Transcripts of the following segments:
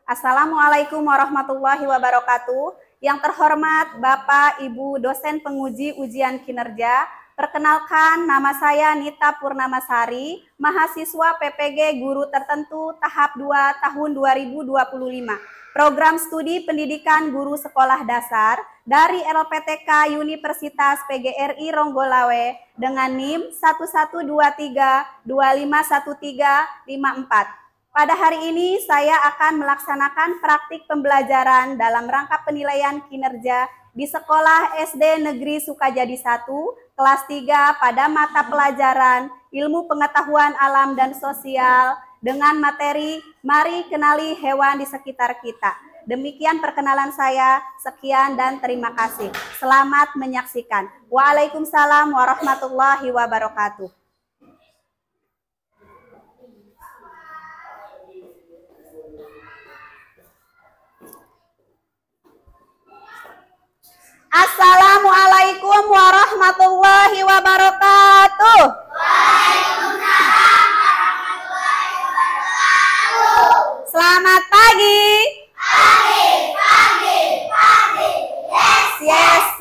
Assalamualaikum warahmatullahi wabarakatuh. Yang terhormat Bapak Ibu dosen penguji ujian kinerja, perkenalkan nama saya Nita Purnamasari, mahasiswa PPG Guru Tertentu tahap 2 tahun 2025. Program Studi Pendidikan Guru Sekolah Dasar dari LPTK Universitas PGRI Ronggolawe dengan NIM 1123251354. Pada hari ini saya akan melaksanakan praktik pembelajaran dalam rangka penilaian kinerja di Sekolah SD Negeri Sukajadi 1, kelas 3 pada mata pelajaran Ilmu Pengetahuan Alam dan Sosial dengan materi Mari Kenali Hewan di Sekitar Kita. Demikian perkenalan saya, sekian dan terima kasih. Selamat menyaksikan. Waalaikumsalam warahmatullahi wabarakatuh. Assalamualaikum warahmatullahi wabarakatuh. Waalaikumsalam warahmatullahi wabarakatuh. Selamat pagi. Pagi. Yes,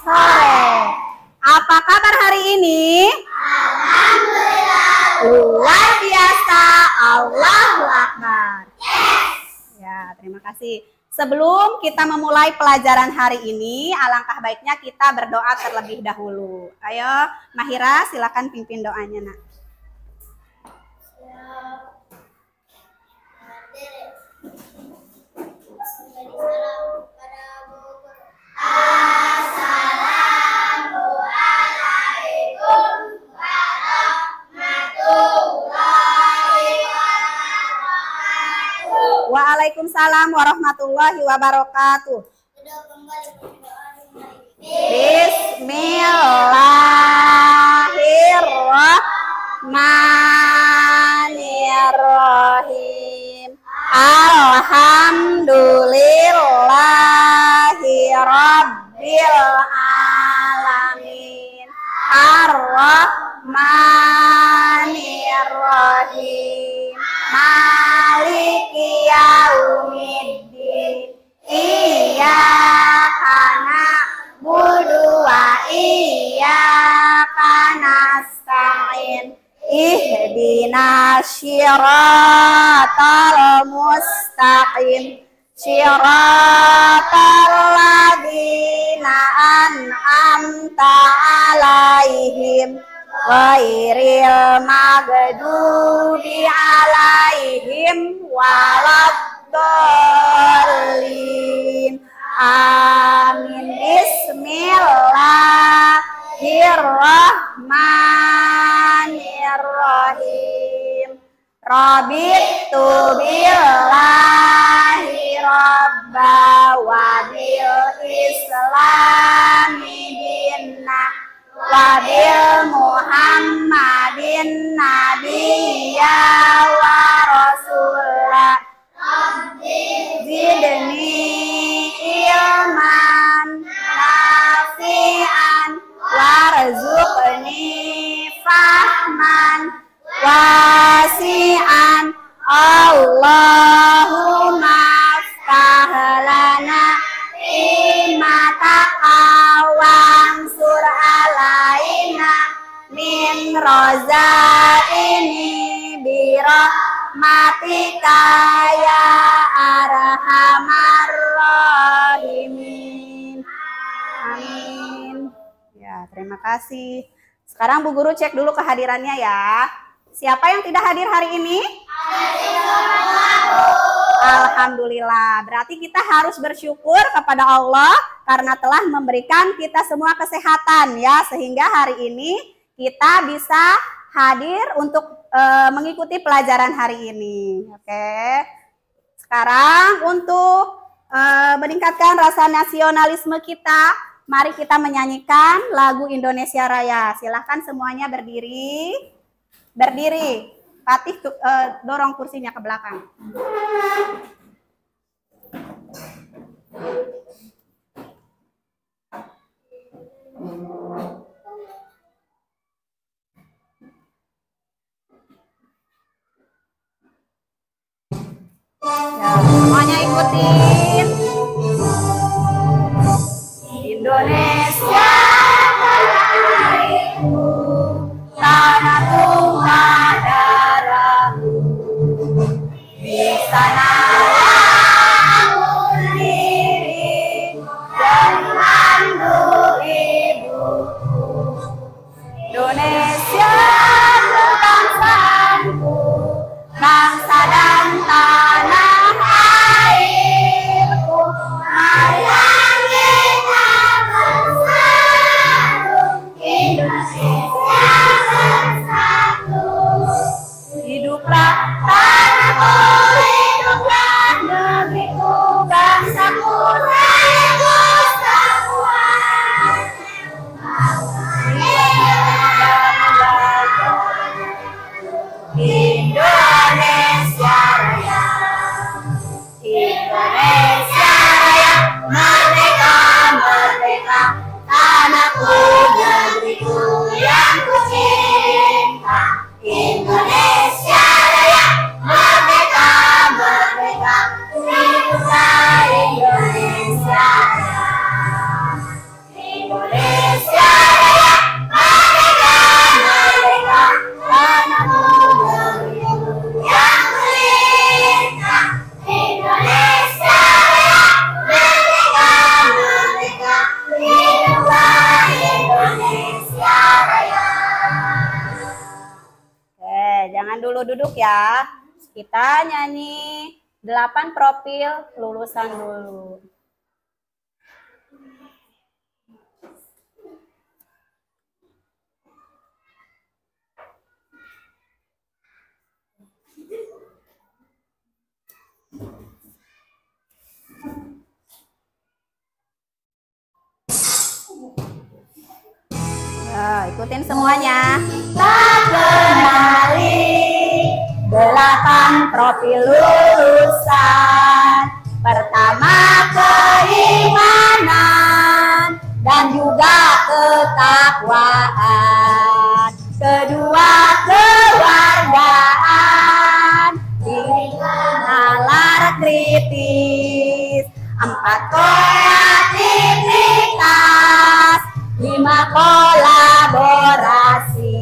sore. Apa kabar hari ini? Alhamdulillah. Luar biasa. Allahu Akbar. Yes. Ya, terima kasih. Sebelum kita memulai pelajaran hari ini, alangkah baiknya kita berdoa terlebih dahulu. Ayo, Mahira, silakan pimpin doanya, Nak. Assalamualaikum warahmatullahi wabarakatuh. Waalaikumsalam warahmatullahi wabarakatuh. Bismillahirrahmanirrahim. Alhamdulillahi rabbil alamin. Ar-Rahmanirrahim. Maliki yaumiddin. Iyyaka na'budu wa iyyaka nasta'in. Ihdinas siratal mustaqim. Siratal ladzina an'amta 'alaihim ghairil maghdubi 'alaihim waladdallin. Amin. Bismillahirrahmanirrahim. Raditu billahi rabba wa bil islami dinna wa bil muhammadin nabiyya wa rasulah. Zidni ilman nafi'an warzuqni fahman wasi'an. Allahumma aftah lana imataka wansur alaina min rozaini birahmatika ya arhamar rahimin. Amin. Ya, terima kasih. Sekarang Bu Guru cek dulu kehadirannya ya. Siapa yang tidak hadir hari ini? Alhamdulillah. Berarti kita harus bersyukur kepada Allah karena telah memberikan kita semua kesehatan ya, sehingga hari ini kita bisa hadir untuk mengikuti pelajaran hari ini. Oke. Sekarang untuk meningkatkan rasa nasionalisme kita, mari kita menyanyikan lagu Indonesia Raya. Silahkan semuanya berdiri. Berdiri. Fatih dorong kursinya ke belakang. Ya. Semuanya ikutin. Indonesia tanahku, tanah tumpah darahku. Di sana aku berdiri dan mandu ibuku. Indonesia kebangsaanku, bangsa dan tanah airku. Marilah kita bersatu, Indonesia bersatu. Hiduplah tanahku, hiduplah negeriku, bangsaku sekaligus semua. Indonesia Raya, Indonesia Raya, merdeka, merdeka, tanahku, negeriku yang ku cinta. Indonesia Raya, merdeka, merdeka, hiduplah Indonesia Raya. Indonesia Raya, merdeka, merdeka, tanahku, negeriku yang ku cinta. Indonesia Raya, merdeka, merdeka, hiduplah Indonesia Raya. Oke, jangan dulu duduk ya. Kita nyanyi 8 profil lulusan dulu. Nah, ikutin semuanya. Tak kenali 8 profil lulusan. Pertama keimanan dan juga ketakwaan. Kedua kewargaan, tiga nalar kritis. 4 kreativitas, 5 kolaborasi.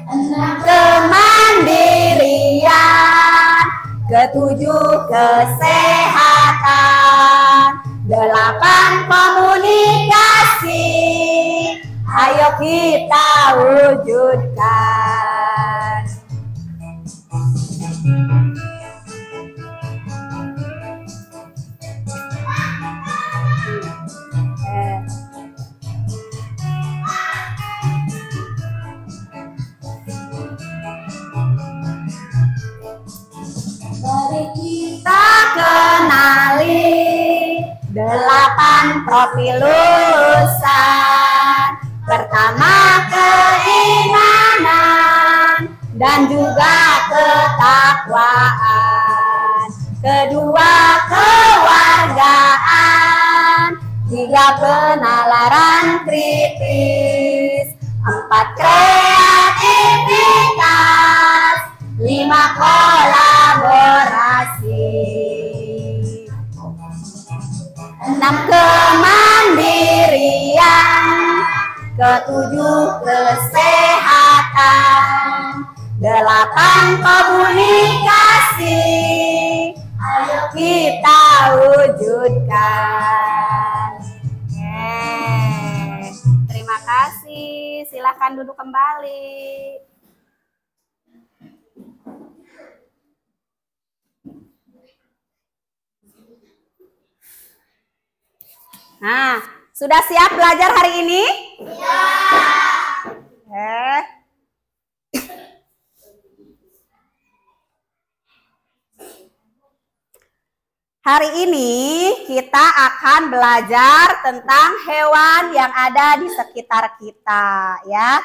6 kemandirian, ke-7 kesehatan, 8 komunikasi. Ayo kita wujudkan. Mari kita kenali 8 profil lulusan. Pertama keimanan dan juga ketakwaan. Kedua kewargaan, 3 penalaran kritis. 4 kreativitas, 5 kolaborasi. 6 kemandirian, ke-7 kesehatan, 8 komunikasi. Ayo kita wujudkan. Terima kasih. Silakan duduk kembali. Nah, sudah siap belajar hari ini? Ya. Hari ini kita akan belajar tentang hewan yang ada di sekitar kita, ya.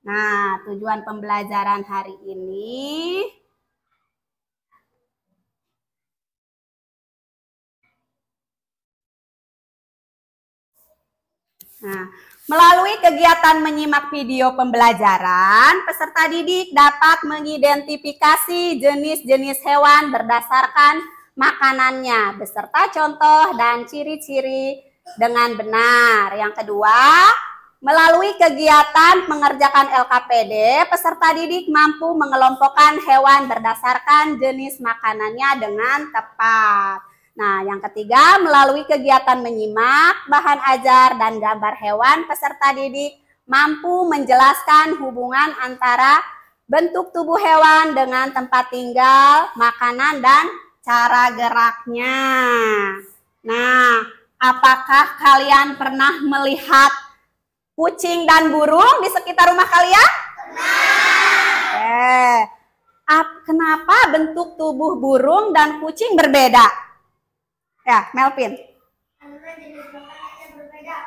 Nah, tujuan pembelajaran hari ini Nah, melalui kegiatan menyimak video pembelajaran, peserta didik dapat mengidentifikasi jenis-jenis hewan berdasarkan makanannya, beserta contoh dan ciri-ciri dengan benar. Yang kedua, melalui kegiatan mengerjakan LKPD, peserta didik mampu mengelompokkan hewan berdasarkan jenis makanannya dengan tepat. Nah, yang ketiga, melalui kegiatan menyimak bahan ajar dan gambar hewan, peserta didik mampu menjelaskan hubungan antara bentuk tubuh hewan dengan tempat tinggal, makanan, dan cara geraknya. Nah, apakah kalian pernah melihat kucing dan burung di sekitar rumah kalian? Kenapa bentuk tubuh burung dan kucing berbeda? Ya, Melvin. Karena jenis makanannya berbeda.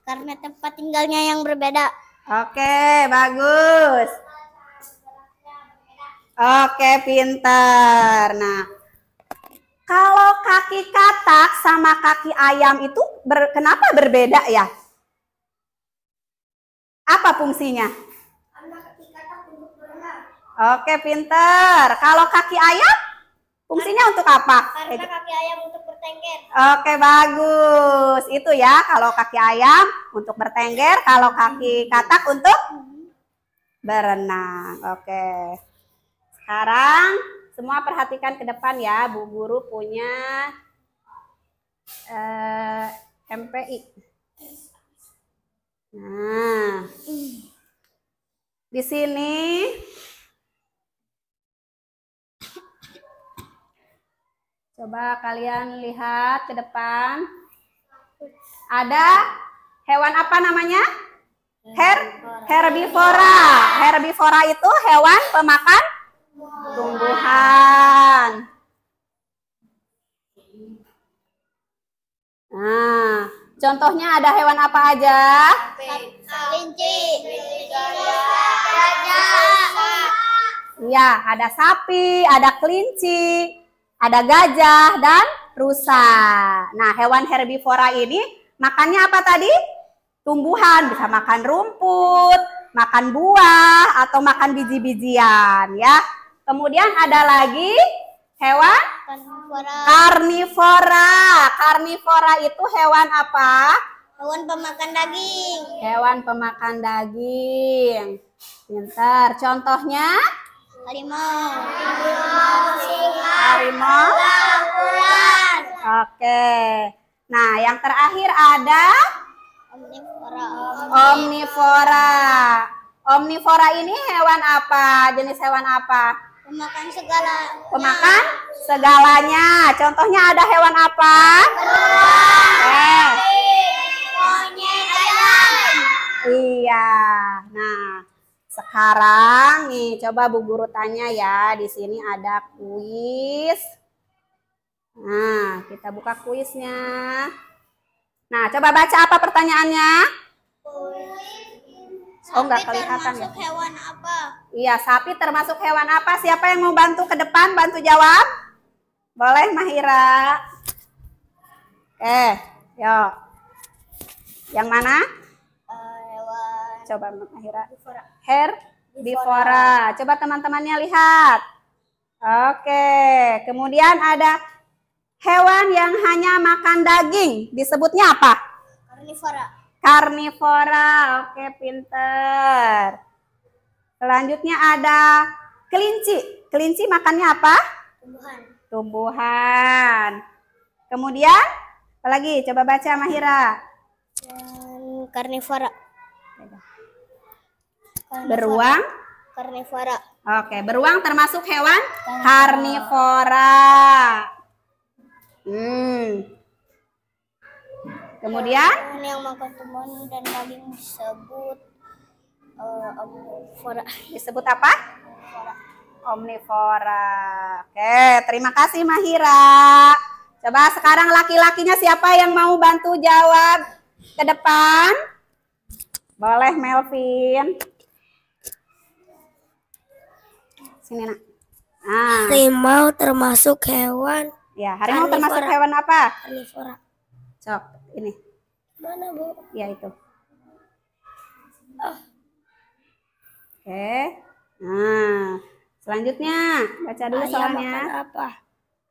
Karena tempat tinggalnya yang berbeda. Oke, bagus. Oke, pinter. Nah, kalau kaki katak sama kaki ayam itu kenapa berbeda ya? Apa fungsinya? Karena kaki katak untuk berenang. Oke, pinter. Kalau kaki ayam fungsinya untuk apa? Karena kaki ayam untuk bertengger. Oke, bagus. Itu ya, kalau kaki ayam untuk bertengger, kalau kaki katak untuk berenang. Oke. Sekarang semua perhatikan ke depan ya, Bu Guru punya MPI. Nah, di sini coba kalian lihat ke depan. Ada hewan apa namanya? Herbivora. Herbivora itu hewan pemakan tumbuhan. Nah, contohnya ada hewan apa aja? Kelinci. Iya, ada sapi, ada kelinci, ada gajah, dan rusa. Nah, hewan herbivora ini makannya apa tadi? Tumbuhan, bisa makan rumput, makan buah, atau makan biji-bijian ya. Kemudian ada lagi hewan karnivora. Karnivora itu hewan apa? Hewan pemakan daging. Hewan pemakan daging. Pintar. Contohnya? Harimau. Harimau. Oke. Nah, yang terakhir ada Omnivora. omnivora. Omnivora ini hewan apa? Jenis hewan apa? Pemakan segala. Pemakan segalanya. Contohnya ada hewan apa? Monyet, ayam. Iya. Nah, sekarang nih coba Bu Guru tanya ya. Di sini ada kuis. Nah, kita buka kuisnya. Nah, coba baca apa pertanyaannya? Oh, nggak kelihatan ya. Termasuk hewan apa? Iya, sapi termasuk hewan apa? Siapa yang mau bantu ke depan, bantu jawab? Boleh, Mahira. Oke, yuk. Yang mana? Hewan Coba Mahira. Herbivora. Coba teman-temannya lihat. Oke, kemudian ada hewan yang hanya makan daging. Disebutnya apa? karnivora. Karnivora. Oke, pinter. Selanjutnya ada kelinci. Kelinci makannya apa? Tumbuhan. Tumbuhan. Kemudian apa lagi? Coba baca Mahira. Dan karnivora. Beruang. Karnivora. Oke, beruang termasuk hewan karnivora. Kemudian Hewan yang makan tumbuhan dan daging disebut omnivora. disebut apa? Omnivora. Oke, terima kasih Mahira. Coba sekarang laki-lakinya siapa yang mau bantu jawab ke depan? Boleh Melvin. Sini nak. Nah, Harimau termasuk hewan ya harimau termasuk hewan apa? karnivora. Cok, ini. Mana, Bu? Ya itu. Oke. Nah, selanjutnya baca dulu Ayam soalnya. makan apa?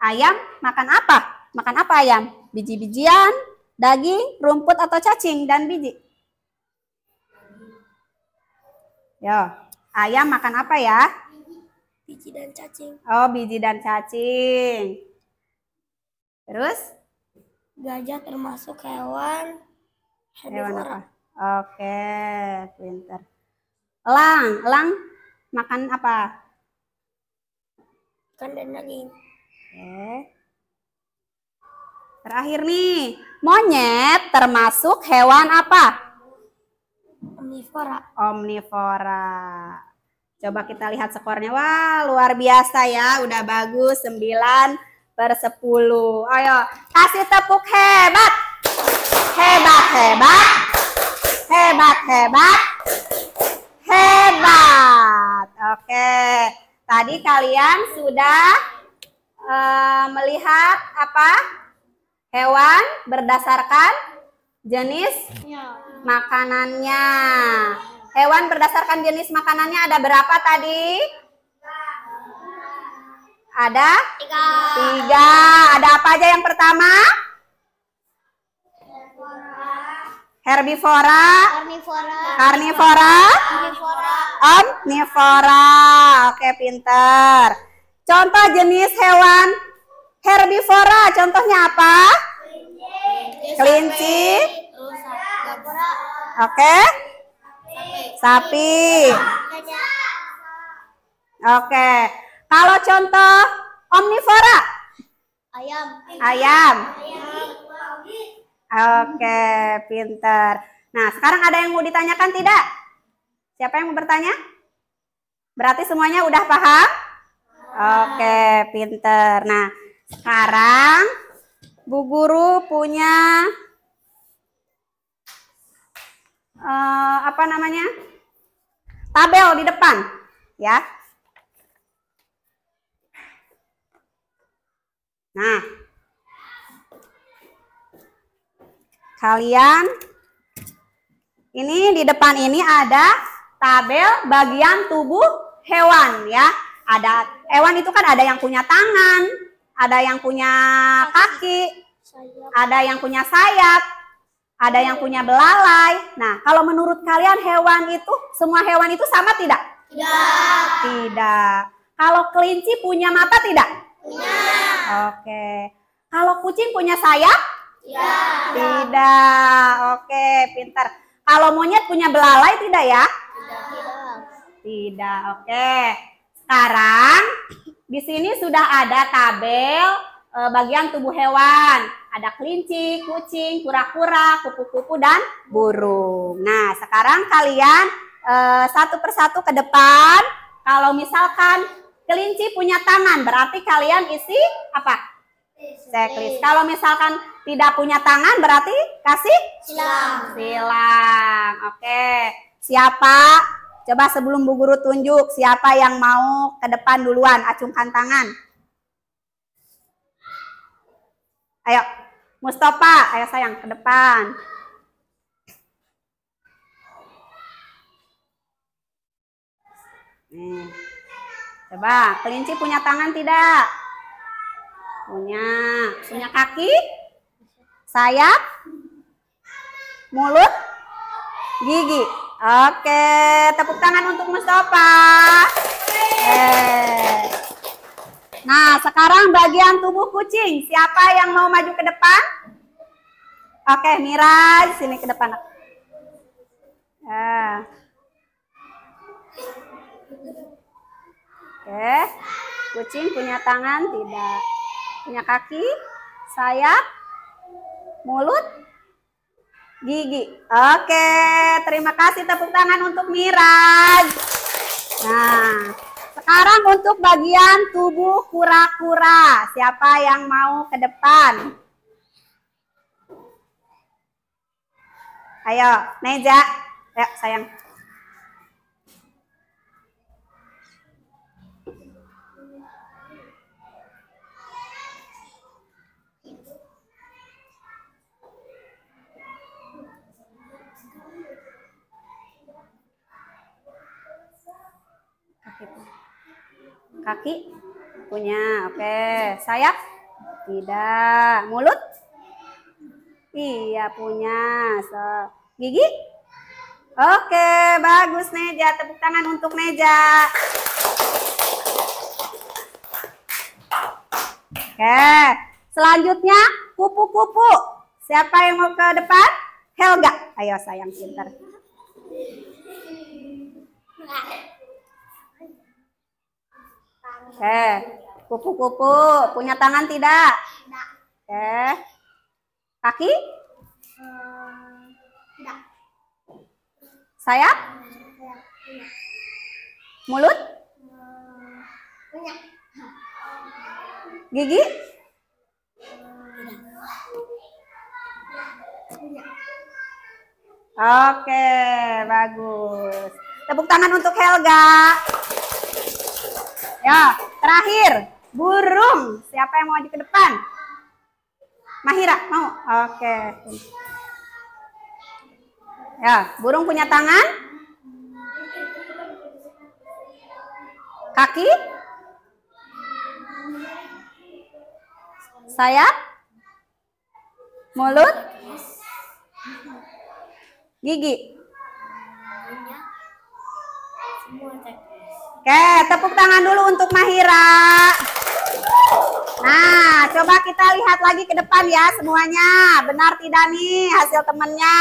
Ayam makan apa? Makan apa ayam? Biji-bijian, daging, rumput atau cacing dan biji? Yo, ayam makan apa ya? Biji dan cacing. Oh, biji dan cacing. Terus? Gajah termasuk hewan Hewan herbivora. apa? Oke, pinter. Elang, elang makan apa? Ikan dan daging. Oke. Terakhir nih, monyet termasuk hewan apa? Omnivora. Omnivora. Coba kita lihat skornya. Wah, luar biasa ya. Udah bagus, 9/10. Ayo, kasih tepuk hebat. Hebat, hebat. Hebat, hebat. Hebat. Oke. Tadi kalian sudah melihat apa? Hewan berdasarkan jenis makanannya. Hewan berdasarkan jenis makanannya ada berapa tadi? Ada? 3. Ada apa aja yang pertama? Herbivora, Karnivora. karnivora, Omnivora. omnivora. Oke, pinter. Contoh jenis hewan herbivora, contohnya apa? Kelinci. Rusa. Gapura. Oke. Sapi. Oke. Kalau contoh omnivora, Ayam. ayam. Oke, pinter. Nah, sekarang ada yang mau ditanyakan tidak? Siapa yang mau bertanya? Berarti semuanya udah paham? Oke, pinter. Nah, sekarang Bu Guru punya apa namanya? Tabel di depan, ya. Nah, kalian ini di depan ini ada tabel bagian tubuh hewan ya. Ada hewan itu kan ada yang punya tangan, ada yang punya kaki, ada yang punya sayap, ada yang punya belalai. Nah, kalau menurut kalian hewan itu, semua hewan itu sama tidak? Tidak. Tidak. Kalau kelinci punya mata tidak? Punya. Oke. Kalau kucing punya sayap? Tidak. Tidak. Oke, pintar. Kalau monyet punya belalai tidak ya? Tidak. Tidak. Oke. Sekarang di sini sudah ada tabel bagian tubuh hewan. Ada kelinci, kucing, kura-kura, kupu-kupu dan burung. Nah, sekarang kalian satu persatu ke depan. Kalau misalkan kelinci punya tangan, berarti kalian isi apa? Checklist. Kalau misalkan tidak punya tangan, berarti kasih Silang. silang. Oke. Siapa? Coba sebelum Bu Guru tunjuk, siapa yang mau ke depan duluan? Acungkan tangan. Ayo, Mustafa, ayo sayang ke depan. Nih. Coba, kelinci punya tangan tidak? Punya. Punya kaki? Sayap? Mulut? Gigi? Oke, tepuk tangan untuk Mustafa. Nah, sekarang bagian tubuh kucing. Siapa yang mau maju ke depan? Oke, Miraj, sini ke depan. Oke, kucing punya tangan tidak? Punya kaki, sayap, mulut, gigi. Oke, terima kasih, tepuk tangan untuk Miraj. Nah, sekarang untuk bagian tubuh kura-kura. Siapa yang mau ke depan? Ayo, Neja. Ayo, sayang. Kaki punya. Oke. Sayap? Tidak. Mulut? Iya punya. Gigi? Oke, bagus Neja. Tepuk tangan untuk Neja. Oke, selanjutnya kupu-kupu. Siapa yang mau ke depan? Helga. Ayo sayang pintar. Oke, kupu-kupu. Punya tangan tidak? Oke. Kaki? Tidak. Sayap? Mulut? Punya. Gigi? Oke, bagus. Tepuk tangan untuk Helga. Ya, terakhir burung. Siapa yang mau maju ke depan? Mahira, mau? Oke. Ya, burung punya tangan? Kaki? Sayap? Mulut? Gigi? Oke, tepuk tangan dulu untuk Mahira. Nah, coba kita lihat lagi ke depan ya semuanya. Benar tidak nih hasil temennya?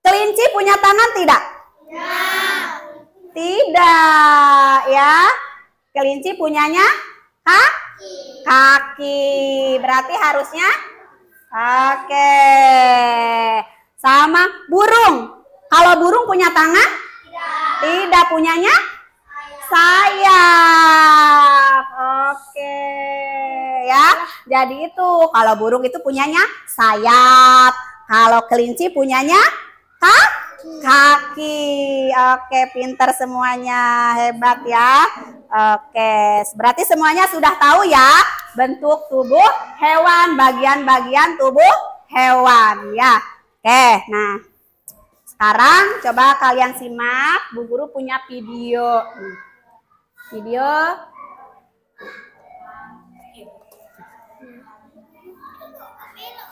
Kelinci punya tangan tidak? Ya. Tidak ya. Kelinci punyanya kaki. Berarti harusnya oke. Sama burung. Kalau burung punya tangan? Tidak punyanya? Sayap. Oke ya. Jadi itu kalau burung itu punyanya sayap. Kalau kelinci punyanya kaki. Oke, pinter semuanya. Hebat ya. Oke, berarti semuanya sudah tahu ya bentuk tubuh hewan, bagian-bagian tubuh hewan ya. Oke, nah sekarang coba kalian simak. Bu Guru punya video. Video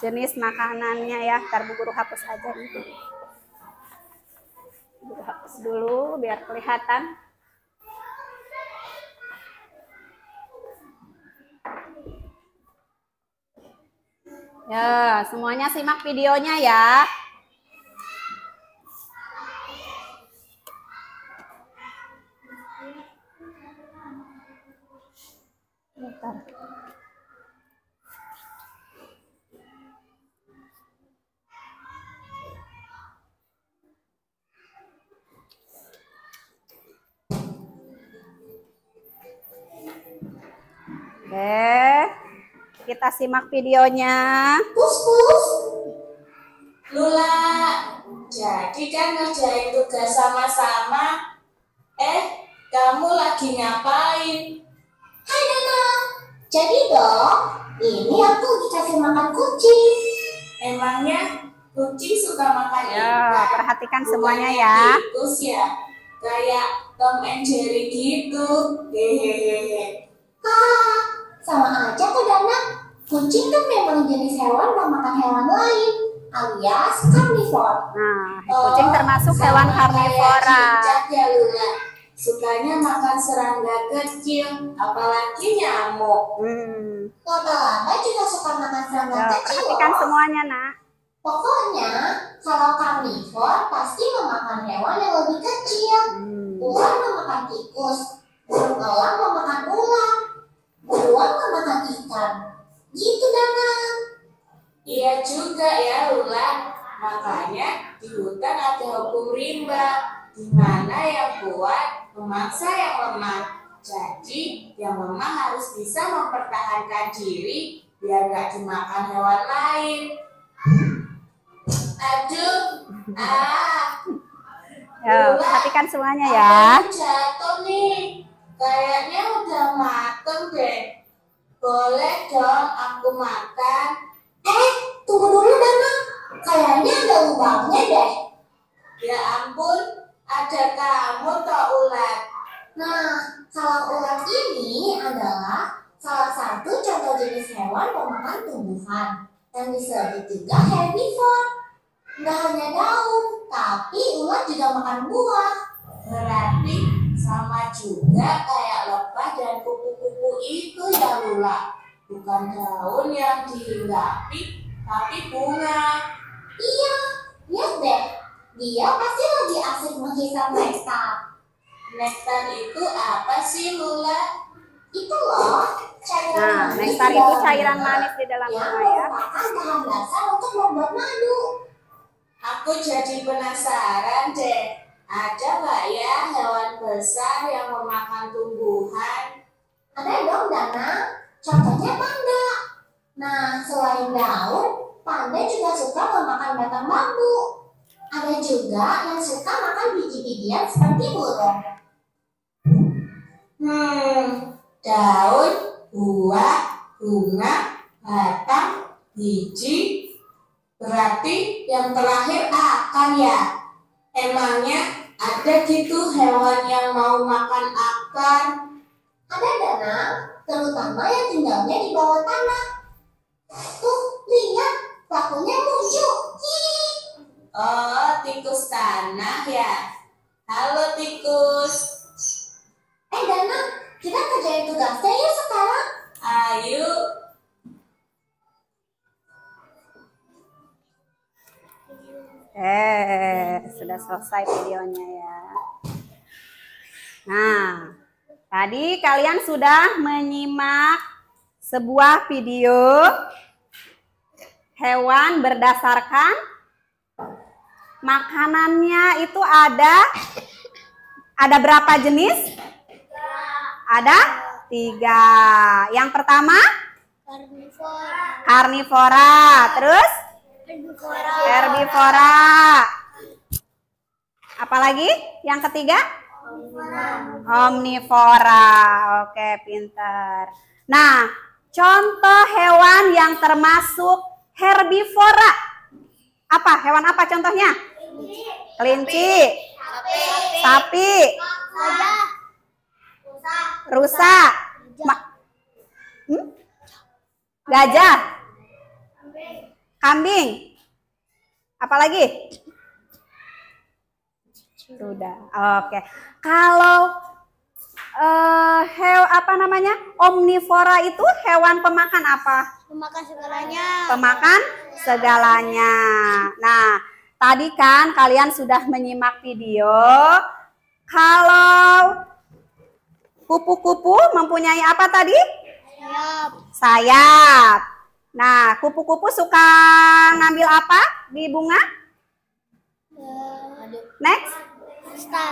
jenis makanannya ya. Ntar Bu Guru hapus aja nih. Bu Guru hapus dulu biar kelihatan. Ya, semuanya simak videonya ya. Bentar. Oke, kita simak videonya. Pus. Lula, jadi kan ngerjain tugas sama-sama. Kamu lagi ngapain? Hai Nana, jadi dong, ini aku lagi kasih makan kucing. Emangnya kucing suka makan Ya, ikan? perhatikan Bukannya semuanya ya. tikus ya, kayak Tom and Jerry gitu. Hehehe. Sama aja tuh Dana. Kucing tuh memang jenis hewan pemakan hewan lain, alias karnivor. Nah, kucing termasuk hewan karnivora. Cicak ya Lula. Sukanya makan serangga kecil, apalagi nyamuk. Laba-laba juga suka makan serangga Ya, kecil. perhatikan semuanya, Nak. Pokoknya, kalau karnivor pasti memakan hewan yang lebih kecil. Ular memakan tikus, burung elang memakan ular, beruang memakan ikan. Gitu Dana. Iya juga ya Lula. Makanya di hutan ada hukum rimba, di mana yang kuat memaksa yang lemah. Jadi yang lemah harus bisa mempertahankan diri biar gak dimakan hewan lain. Aduh, Ya, perhatikan semuanya ya. aku jatuh nih. Kayaknya udah mateng deh. Boleh dong aku makan? Tunggu dulu Dana. Kayaknya ada lubangnya deh. Ya ampun, ada kamu toh ular. Nah, salak ulat ini adalah salah satu contoh jenis hewan pemakan tumbuhan yang disebut juga herbivore. Nggak hanya daun, tapi ulat juga makan buah. Berarti sama juga kayak lebah dan kupu-kupu itu ya Lula. Bukan daun yang dihinggapi, tapi bunga. Iya, lihat deh. Dia pasti lagi asik menghisap nektar. Nektar itu apa sih Lula? Itu loh, Nah, cairan manis nektar di itu dalam cairan bunga manis di dalam yang bunga ya. merupakan bahan dasar untuk membuat madu. Aku jadi penasaran deh. Ada nggak ya hewan besar yang memakan tumbuhan? Ada dong, Dana. Contohnya panda. Nah, selain daun, panda juga suka memakan batang bambu. Ada juga yang suka makan biji-bijian seperti burung. Daun, buah, bunga, batang, biji. Berarti yang terakhir akar ya? Emangnya ada gitu hewan yang mau makan akar? Ada, Dana, terutama yang tinggalnya di bawah tanah. Tuh, lihat, pakunya muncul. Hihi. Oh, tikus tanah ya? Halo tikus. Dana, kita kerjain tugasnya yuk sekarang. Ayo. Sudah selesai videonya ya. Nah, tadi kalian sudah menyimak sebuah video hewan berdasarkan makanannya itu ada berapa jenis? Ada 3. Yang pertama karnivora, terus herbivora. Apalagi yang ketiga? Omnivora. Oke, pintar. Nah, contoh hewan yang termasuk herbivora. Apa? Hewan apa contohnya? Kelinci, sapi, rusa, gajah, kambing. Apalagi? Sudah. Oke. Kalau omnivora itu hewan pemakan apa? Memakan segalanya. Pemakan segalanya. Nah, tadi kan kalian sudah menyimak video. Kalau kupu-kupu mempunyai apa tadi? Sayap. Nah, kupu-kupu suka ngambil apa di bunga?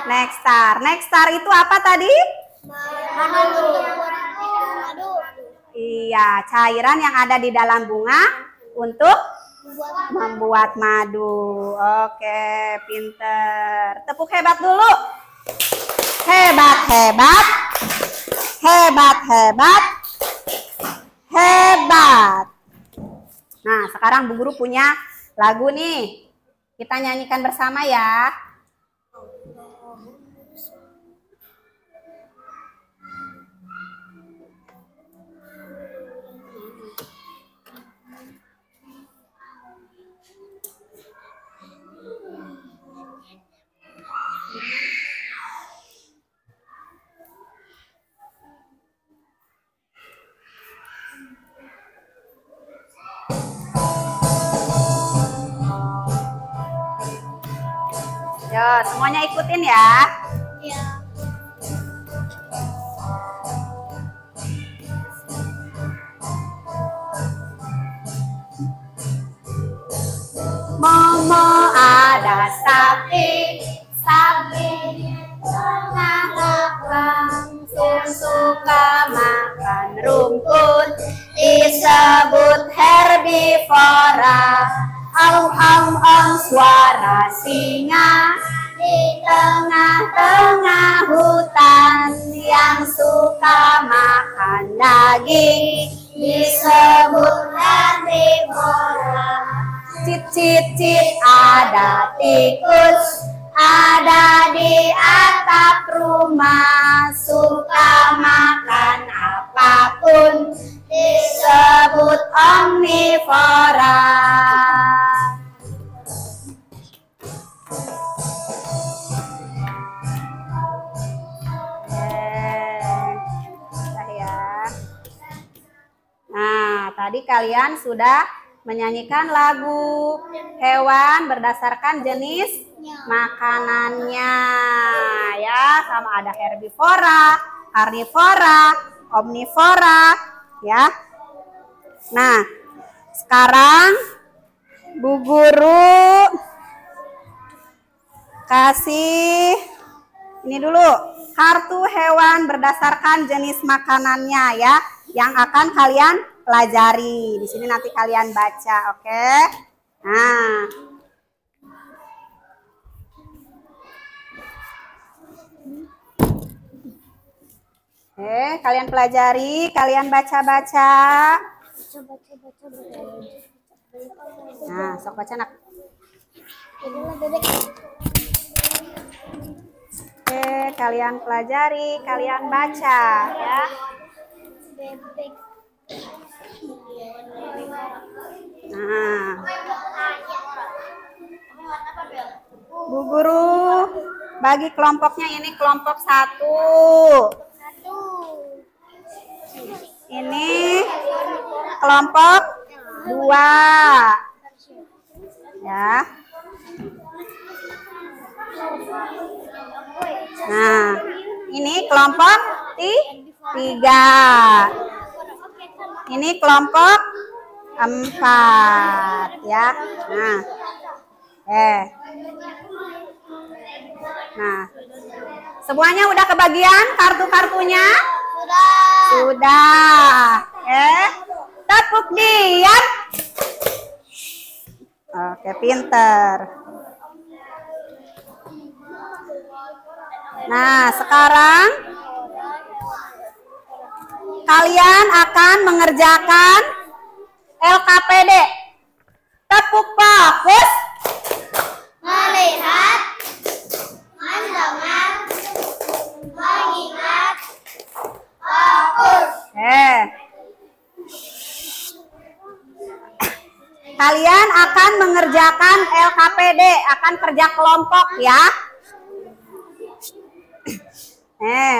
Nektar. Nektar itu apa tadi? Iya, cairan yang ada di dalam bunga untuk membuat madu. Oke, pinter. Tepuk hebat dulu. Hebat, hebat. Hebat, hebat. Hebat. Nah, sekarang Bu Guru punya lagu nih. Kita nyanyikan bersama ya. Yo, semuanya ikutin ya. Momo ada sapi tengah lapang, suka makan rumput, disebut herbivora. Suara singa di tengah-tengah hutan, yang suka makan daging disebut herbivora. Cit-cit-cit ada tikus ada di atap rumah, suka makan apapun, disebut omnivora. Nah, tadi kalian sudah menyanyikan lagu hewan berdasarkan jenis makanannya, ya, sama ada herbivora, karnivora, omnivora, ya. Nah, sekarang Bu Guru kasih ini dulu, kartu hewan berdasarkan jenis makanannya, ya, yang akan kalian pelajari. Di sini nanti kalian baca, oke? Nah, kalian pelajari, kalian baca-baca. Nah, sok baca nak. Kalian pelajari, kalian baca, ya. Nah, Bu Guru bagi kelompoknya, ini kelompok 1. Ini kelompok 2. Ya. Nah, ini kelompok 3. Ini kelompok 4, ya. Nah, nah, semuanya udah kebagian kartu-kartunya? Sudah. Tepuk diam. Oke, pinter. Nah, sekarang kalian akan mengerjakan LKPD. Tepuk fokus. Melihat, mendengar, mengingat, fokus. Kalian akan mengerjakan LKPD, akan kerja kelompok, ya.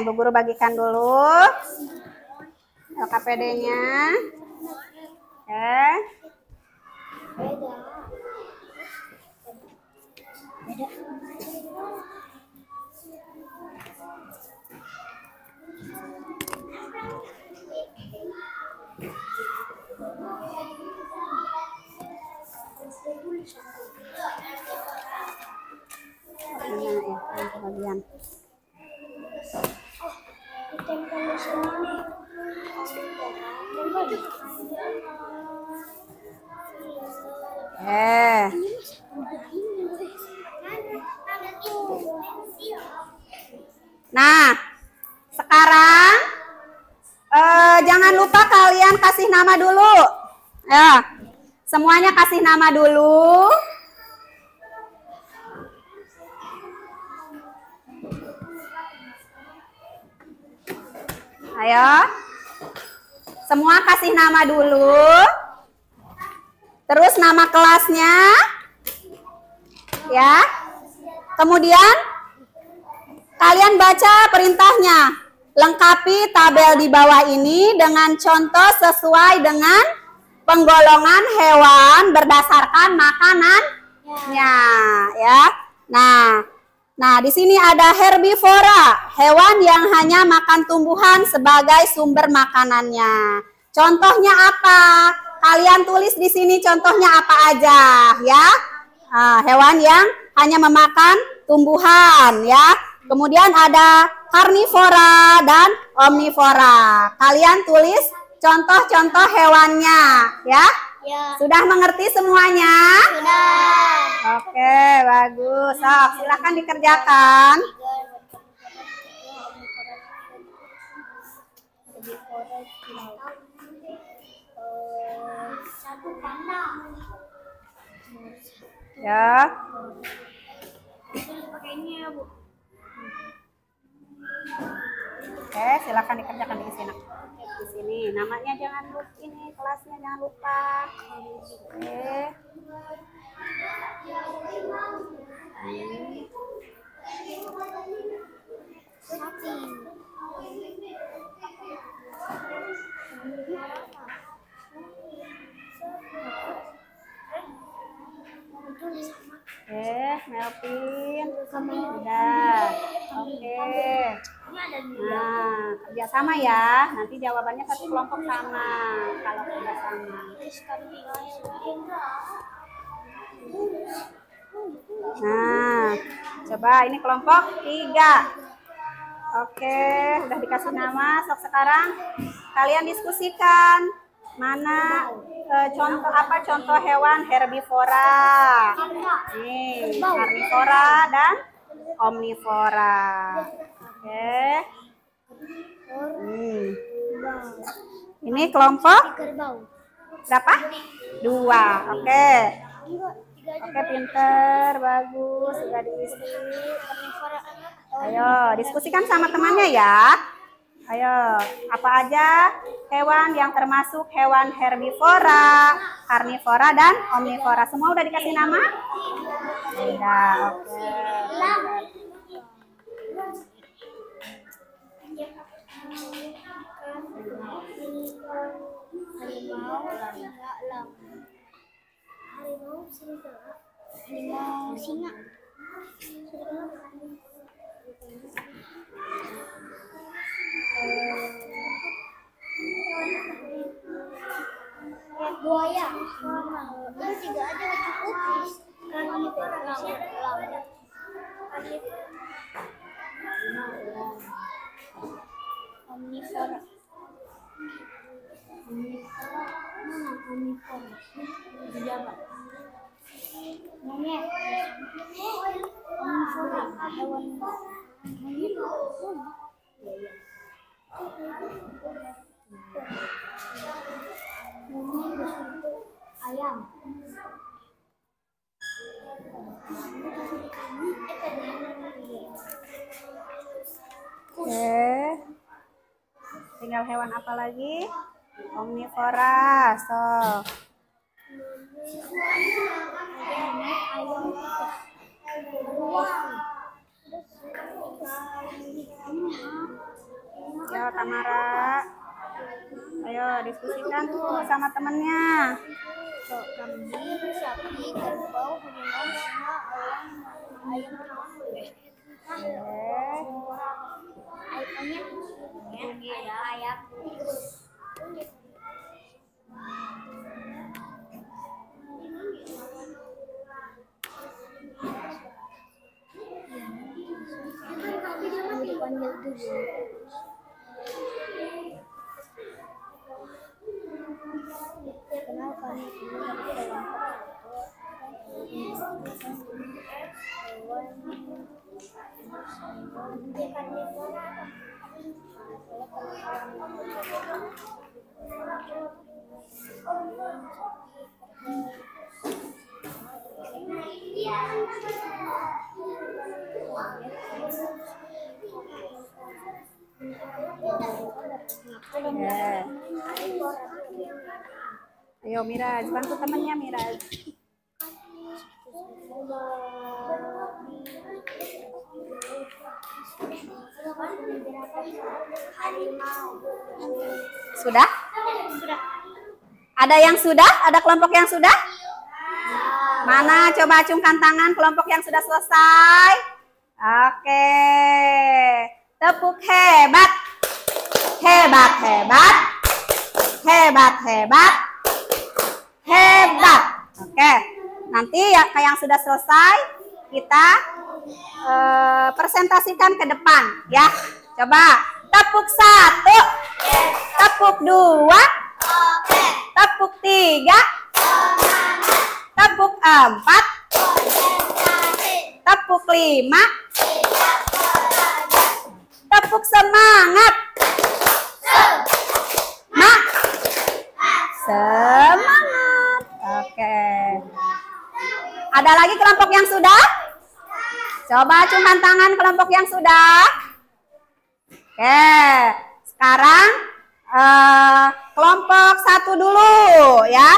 Bu Guru bagikan dulu LKPD-nya. Bagian. Nah, sekarang jangan lupa kalian kasih nama dulu. Ya, semuanya kasih nama dulu. Ayo, semua kasih nama dulu. Terus nama kelasnya, ya. Kemudian kalian baca perintahnya. Lengkapi tabel di bawah ini dengan contoh sesuai dengan penggolongan hewan berdasarkan makanannya, ya. Nah, di sini ada herbivora, hewan yang hanya makan tumbuhan sebagai sumber makanannya. Contohnya apa? Kalian tulis di sini contohnya apa aja, ya. Hewan yang hanya memakan tumbuhan, ya. Kemudian ada karnivora dan omnivora. Kalian tulis contoh-contoh hewannya, ya. Sudah mengerti semuanya? Sudah. Oke, bagus. Silahkan dikerjakan. Ya. ini ya, Bu. Oke, silakan dikerjakan di sini. Di sini, namanya jangan lupa, ini kelasnya jangan lupa. Oke. Melvin, udah. Oke. Nah, kerjasama ya. Nanti jawabannya satu kelompok sama. Kalau kerjasama. Nah, coba ini kelompok 3. Oke, udah dikasih nama. Sekarang kalian diskusikan mana contoh hewan herbivora. Nih, karnivora dan omnivora. Oke. Ini kelompok berapa? 2. Oke. Oke, pinter, bagus, sudah diisi. Ayo, diskusikan sama temannya ya. Ayo, apa aja hewan yang termasuk hewan herbivora, karnivora, dan omnivora? Semua udah dikasih nama? Udah, oke. Harimau, singa. Buaya. Itu 3 aja cukup. Omnivora. Mana omnivora? Jabat. Monyet. Omnivora. Hewan monyet. Ayam. Oke. Tinggal hewan apa lagi? Omnivora. So. Ya, Tamara. Ayo diskusikan tuh sama temennya. Kambing, sapi, kerbau, harimau, singa, ayam, ayam. Ayo Miraj, bantu temennya Miraj. Sudah? Sudah. Ada yang sudah? Ada kelompok yang sudah? Mana? Coba acungkan tangan kelompok yang sudah selesai. Oke. Tepuk hebat. Hebat, hebat. Hebat, hebat. Hebat. Oke. Nanti yang sudah selesai kita presentasikan ke depan ya. Coba tepuk 1. Tepuk 2. Tepuk 3. Tepuk 4. Tepuk 5. Tepuk semangat. Semangat. Oke. Ada lagi kelompok yang sudah? Coba acungkan tangan kelompok yang sudah. Oke, sekarang kelompok 1 dulu ya.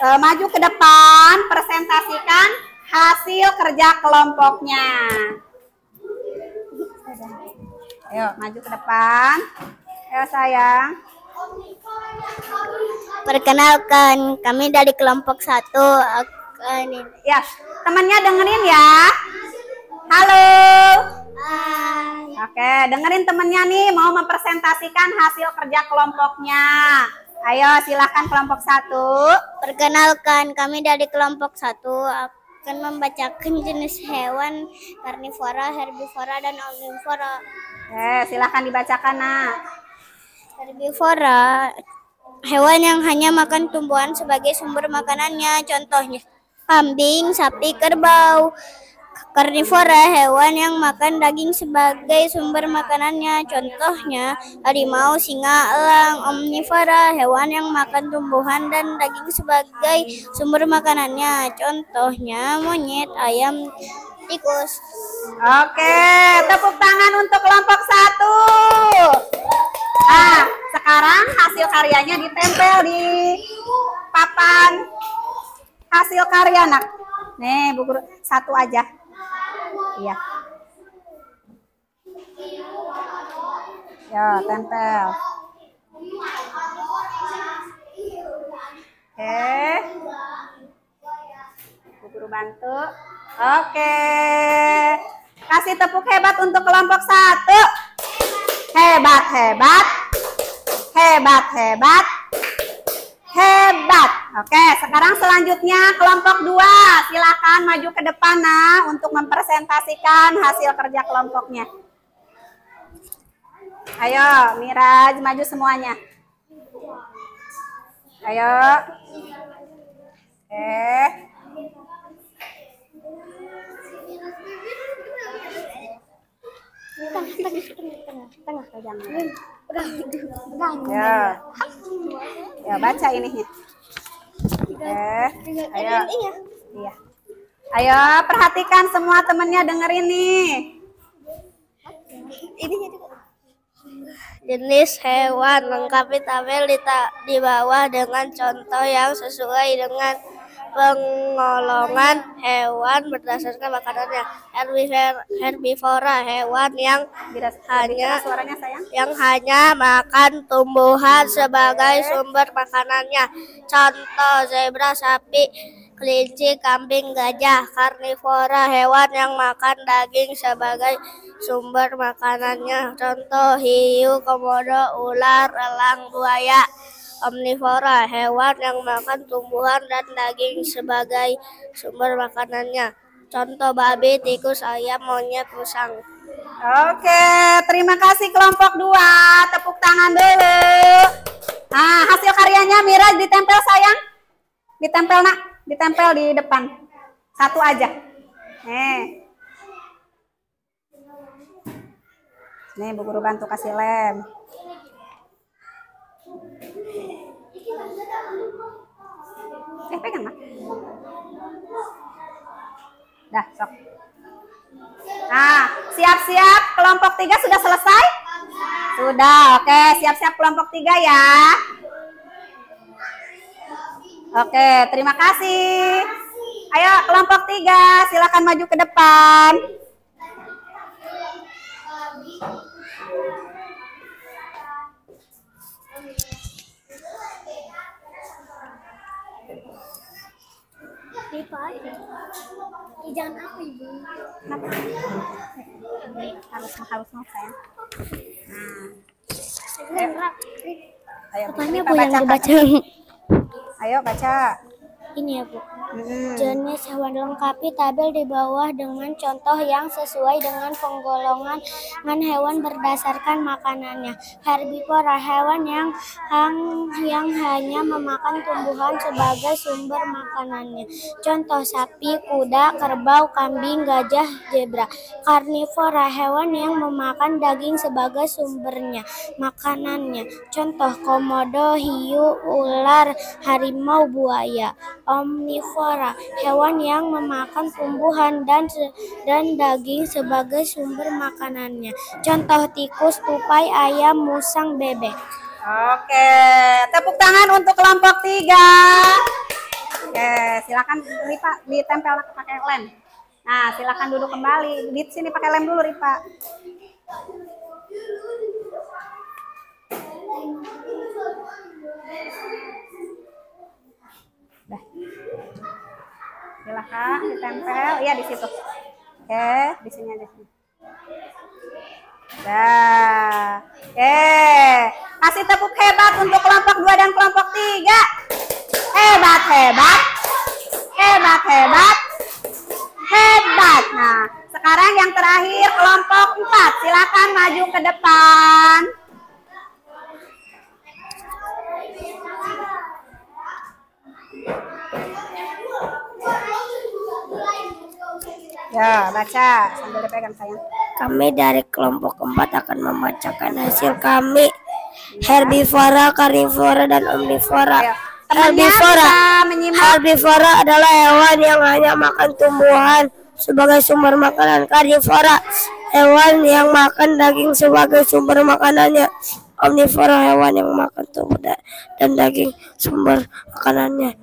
Maju ke depan, presentasikan hasil kerja kelompoknya. Ayo, maju ke depan. Ayo sayang. Perkenalkan, kami dari kelompok 1. Ya, temannya dengerin ya. Halo. Oke, dengerin temennya nih mau mempresentasikan hasil kerja kelompoknya. Ayo silakan kelompok 1. Perkenalkan, kami dari kelompok 1 akan membacakan jenis hewan karnivora, herbivora, dan omnivora. Silakan dibacakan, Nak. Herbivora, hewan yang hanya makan tumbuhan sebagai sumber makanannya, contohnya kambing, sapi, kerbau. Karnivora, hewan yang makan daging sebagai sumber makanannya, contohnya harimau, singa, elang. Omnivora, hewan yang makan tumbuhan dan daging sebagai sumber makanannya, contohnya monyet, ayam, tikus. Oke, tepuk tangan untuk kelompok 1. Nah, sekarang hasil karyanya ditempel di papan hasil karya, Nak. Nih, Bu Guru, 1 aja. Iya. Ya, tempel. Oke. Bu Guru bantu. Oke. Kasih tepuk hebat untuk kelompok 1. Hebat, hebat. Hebat, hebat. Hebat. Oke, sekarang selanjutnya kelompok 2. Silakan maju ke depan, Nah, untuk mempresentasikan hasil kerja kelompoknya. Ayo, Miraj, maju semuanya. Ayo. Oke. Tengah pegangnya. Ya. Ya, baca ininya. Ayo. Iya. Ayo, perhatikan semua temennya, dengerin nih. Jenis hewan, lengkapi tabel di bawah dengan contoh yang sesuai dengan penggolongan hewan berdasarkan makanannya. Herbivora, hewan yang hanya makan tumbuhan sebagai sumber makanannya. Contoh zebra, sapi, kelinci, kambing, gajah. Karnivora, hewan yang makan daging sebagai sumber makanannya. Contoh hiu, komodo, ular, elang, buaya. Omnivora, hewan yang makan tumbuhan dan daging sebagai sumber makanannya. Contoh babi, tikus, ayam, monyet, musang. Oke, terima kasih kelompok 2. Tepuk tangan dulu. Nah, hasil karyanya Mira ditempel sayang. Ditempel, Nak. Ditempel di depan. 1 aja. Nih, Bu Guru bantu kasih lem. Pegang, Nak. Dah, sok. Nah, siap-siap kelompok 3 sudah selesai? Sudah, oke. Siap-siap kelompok 3 ya. Oke, terima kasih. Ayo kelompok 3, silakan maju ke depan. Jangan apa, Ibu? Harus mau sayang. Ayo, apanya Bu yang dibaca? Ayo baca. Ini ya Bu. Jenis hewan, lengkapi tabel di bawah dengan contoh yang sesuai dengan penggolongan hewan berdasarkan makanannya. Herbivora, hewan yang hanya memakan tumbuhan sebagai sumber makanannya. Contoh sapi, kuda, kerbau, kambing, gajah, zebra. Karnivora, hewan yang memakan daging sebagai sumbernya makanannya. Contoh komodo, hiu, ular, harimau, buaya. Omnivora, karnivora, hewan yang memakan tumbuhan dan daging sebagai sumber makanannya. Contoh tikus, tupai, ayam, musang, bebek. Oke, tepuk tangan untuk kelompok 3. Oke, silakan Ripa ditempel pakai lem. Nah, silakan duduk kembali. Di sini pakai lem dulu, Ripa. Dah. Silakan ditempel. Iya, di situ. Oke, di sini aja. Dah. Oke. Kasih tepuk hebat untuk kelompok 2 dan kelompok 3. Hebat, hebat. Hebat, hebat. Hebat. Nah, sekarang yang terakhir kelompok 4. Silakan maju ke depan. Ya, baca sambil dipegang sayang. Kami dari kelompok 4 akan membacakan hasil kami. Herbivora, karnivora, dan omnivora. Ayo. Temannya bisa menyimak. Herbivora adalah hewan yang hanya makan tumbuhan sebagai sumber makanan. Karnivora, hewan yang makan daging sebagai sumber makanannya. Omnivora, hewan yang makan tumbuh dan daging sumber makanannya.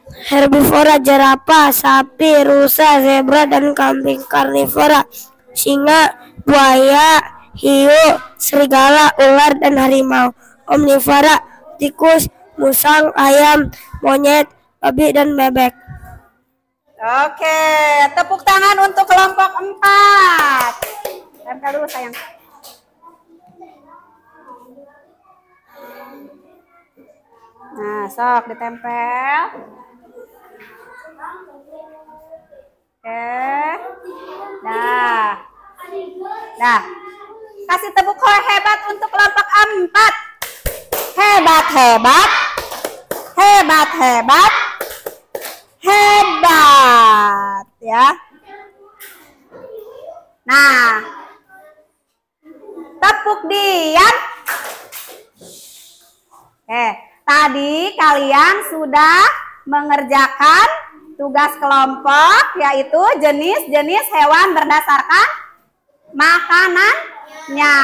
Herbivora, jerapah, sapi, rusa, zebra, dan kambing. Karnivora, singa, buaya, hiu, serigala, ular, dan harimau. Omnivora, tikus, musang, ayam, monyet, babi, dan bebek. Oke, tepuk tangan untuk kelompok 4. Tempel dulu sayang. Nah, sok ditempel. Oke. Dah. Kasih tepuk hebat untuk kelompok 4. Hebat, hebat. Hebat, hebat. Hebat, ya. Nah. Tepuk diam. Tadi kalian sudah mengerjakan tugas kelompok, yaitu jenis-jenis hewan berdasarkan makanannya.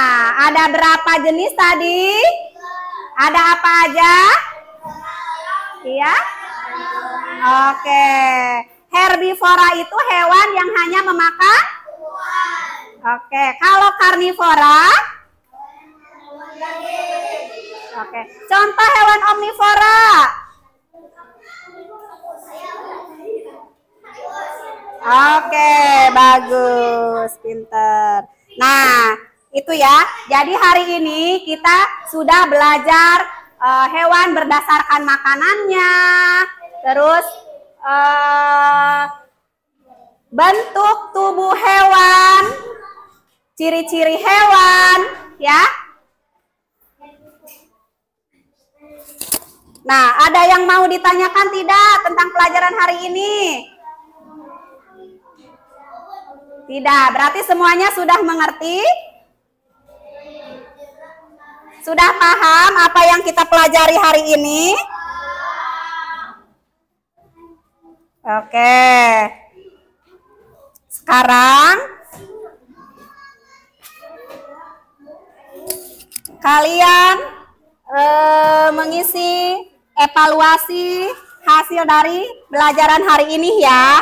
Ada berapa jenis tadi? Ada apa aja? Iya? Oke. Herbivora itu hewan yang hanya memakan? Oke. Kalau karnivora? Oke. Contoh hewan omnivora. Oke, bagus, pinter. Nah, itu ya. Jadi hari ini kita sudah belajar hewan berdasarkan makanannya, terus bentuk tubuh hewan, ciri-ciri hewan, ya. Nah, ada yang mau ditanyakan tidak tentang pelajaran hari ini? Tidak, berarti semuanya sudah mengerti? Sudah paham apa yang kita pelajari hari ini? Oke. Sekarang kalian mengisi evaluasi hasil dari pelajaran hari ini ya.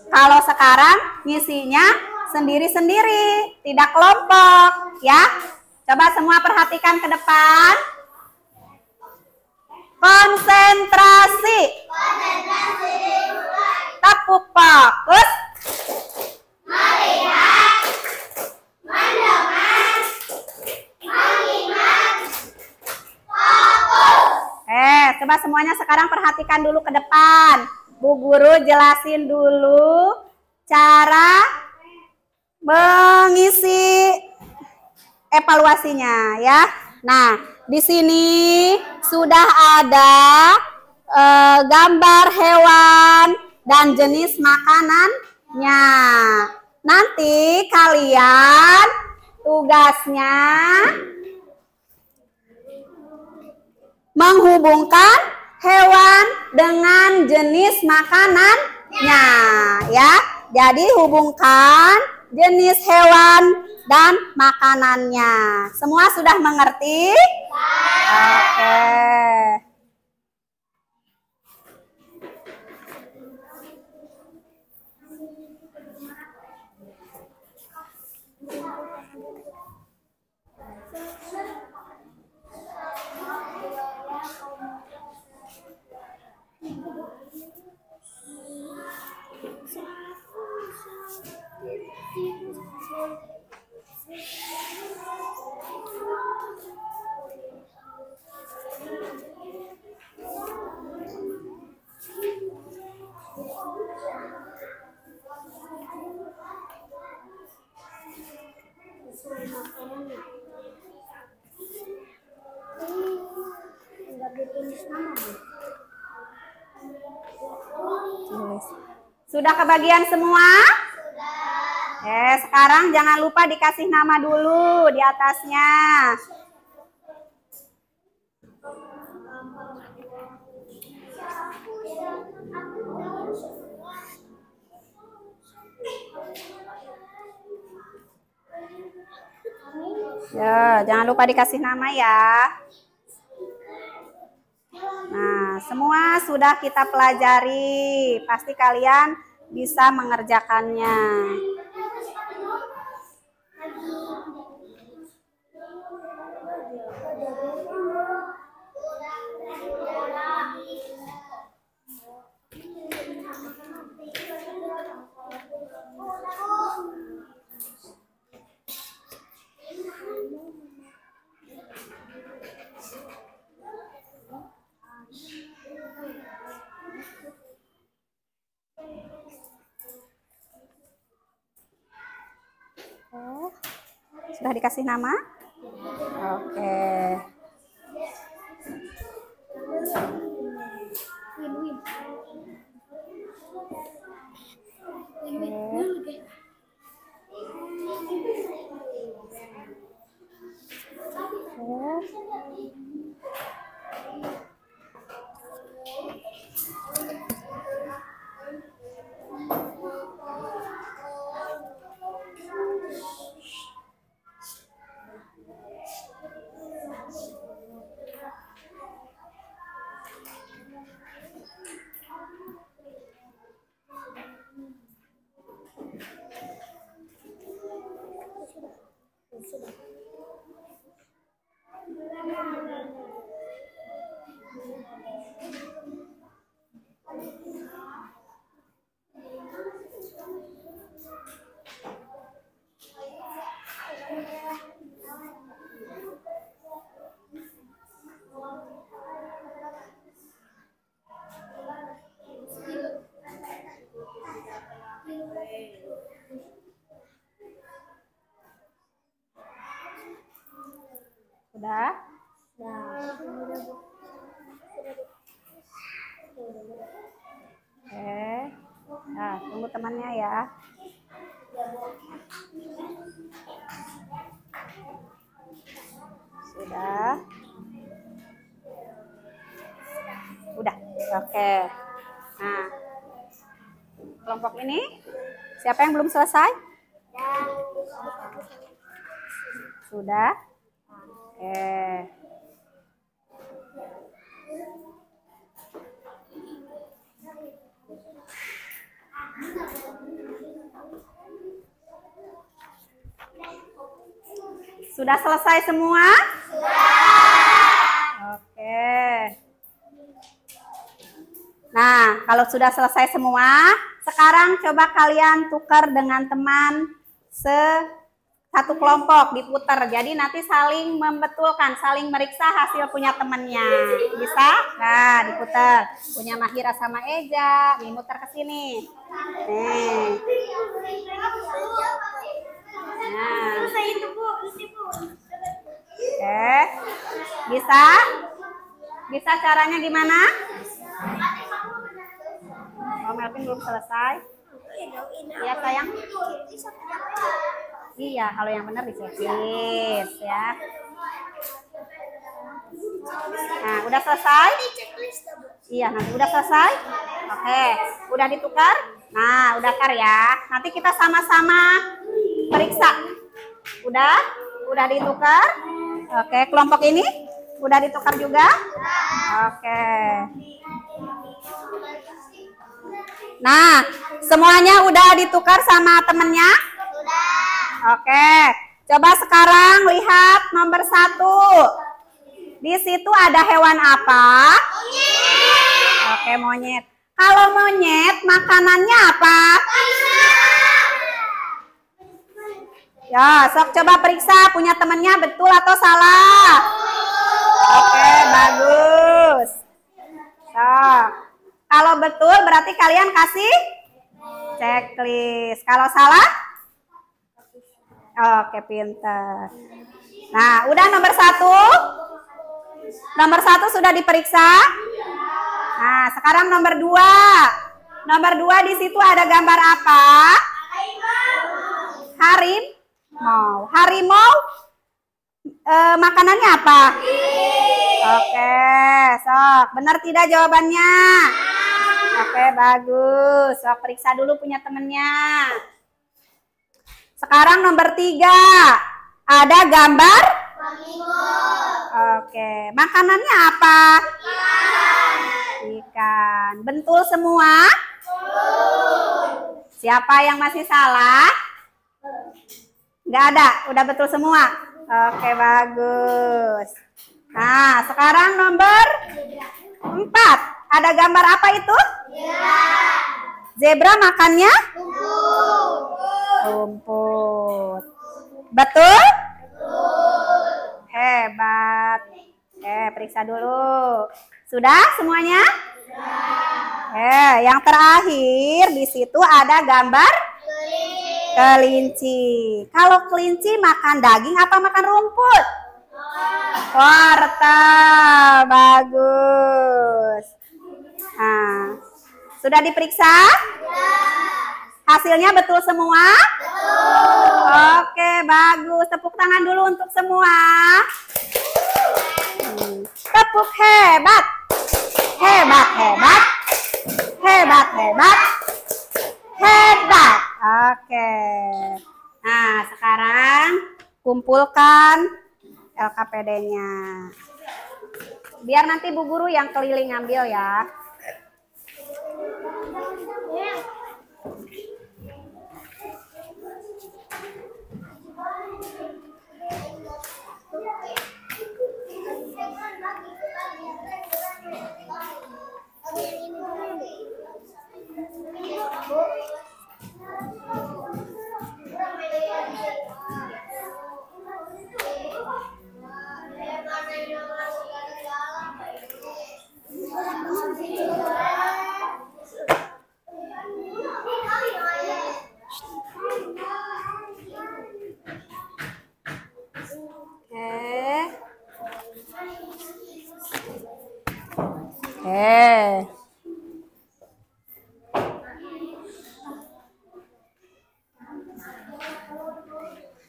Kalau sekarang ngisinya sendiri-sendiri, tidak kelompok, ya. Coba semua perhatikan ke depan. Konsentrasi. Tepuk fokus. Melihat, mendengar, mengingat, fokus. Coba semuanya sekarang perhatikan dulu ke depan. Bu Guru jelasin dulu cara mengisi evaluasinya ya. Nah, di sini sudah ada gambar hewan dan jenis makanannya. Nanti kalian tugasnya menghubungkan hewan dengan jenis makanannya ya. Jadi hubungkan jenis hewan dan makanannya. Semua sudah mengerti? Oke. Sudah kebagian semua? Sekarang jangan lupa dikasih nama dulu di atasnya. Ya, jangan lupa dikasih nama ya. Nah, semua sudah kita pelajari. Pasti kalian bisa mengerjakannya. Sudah dikasih nama? Oke. Sudah? Oke. Nah, tunggu temannya ya. Sudah? Udah. Oke. Nah, kelompok ini siapa yang belum selesai? Sudah? Oke. Sudah selesai semua? Sudah. Oke. Nah, kalau sudah selesai semua, sekarang coba kalian tukar dengan teman satu kelompok, diputar. Jadi nanti saling membetulkan, saling meriksa hasil punya temannya. Bisa? Nah, diputar. Punya Mahira sama Eja, dimutar ke sini. Nih. Nah. Oke. Bisa? Bisa caranya gimana? Oh, Melvin belum selesai. Iya, sayang. Iya, kalau yang benar dicekis ya. Nah, udah selesai? Iya, nanti udah selesai. Oke, udah ditukar? Nah, udah tar ya. Nanti kita sama-sama periksa. Udah ditukar? Oke, kelompok ini udah ditukar juga? Oke. Nah, semuanya udah ditukar sama temennya? Oke, coba sekarang lihat nomor 1. Di situ ada hewan apa? Oke, monyet. Kalau monyet, makanannya apa? Ya, sok coba periksa punya temennya betul atau salah. Oke, bagus. Sok. Kalau betul berarti kalian kasih checklist. Kalau salah? Oke, pintar. Nah, udah nomor 1. Nomor 1 sudah diperiksa. Nah, sekarang nomor 2. Nomor 2 di situ ada gambar apa? Harimau. Harimau makanannya apa? Oke, sok. Benar tidak jawabannya? Oke, bagus. Sok periksa dulu punya temennya. Sekarang nomor 3. Ada gambar? Oke, makanannya apa? Ikan. Bentul semua? Siapa yang masih salah? Nggak ada, udah betul semua. Oke, bagus. Nah, sekarang nomor 4. Ada gambar apa itu? Zebra makannya? Rumput. Betul? Hebat. Periksa dulu. Sudah semuanya? Yang terakhir di situ ada gambar kelinci. Kalau kelinci makan daging apa makan rumput? Wortel. Bagus. Nah, sudah diperiksa? Hasilnya betul semua? Oke, bagus. Tepuk tangan dulu untuk semua. Tepuk hebat. Hebat, hebat. Hebat, hebat. Hebat. Oke. Nah, sekarang kumpulkan LKPD-nya. Biar nanti Bu Guru yang keliling ngambil ya.